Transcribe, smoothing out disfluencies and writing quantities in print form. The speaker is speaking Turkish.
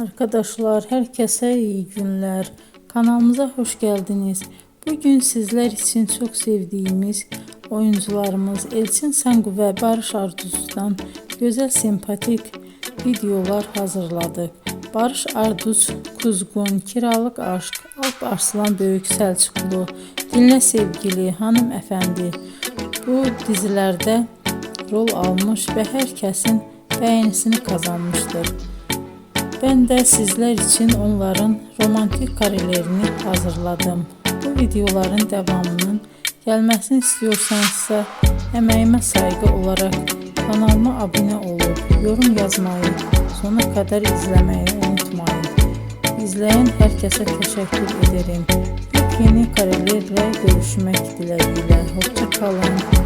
Arkadaşlar, herkese iyi günler. Kanalımıza hoş geldiniz. Bugün sizler için çok sevdiğimiz oyuncularımız Elçin Sangu ve Barış Arduç'dan güzel sempatik videolar hazırladık. Barış Arduç, Kuzgun, Kiralık Aşk, Alp Arslan Böyük Selçuklu, Dinle Sevgili, Hanımefendi bu dizilerde rol almış ve herkesin beğenisini kazanmıştır. Ben de sizler için onların romantik karelerini hazırladım. Bu videoların devamının gelmesini istiyorsanızsa emeğime saygı olarak kanalıma abone olup yorum yazmayı, sona kadar izlemeyi unutmayın. İzleyen herkese teşekkür ederim. Yeni karelerle görüşmek dileğiyle. Hoşça kalın.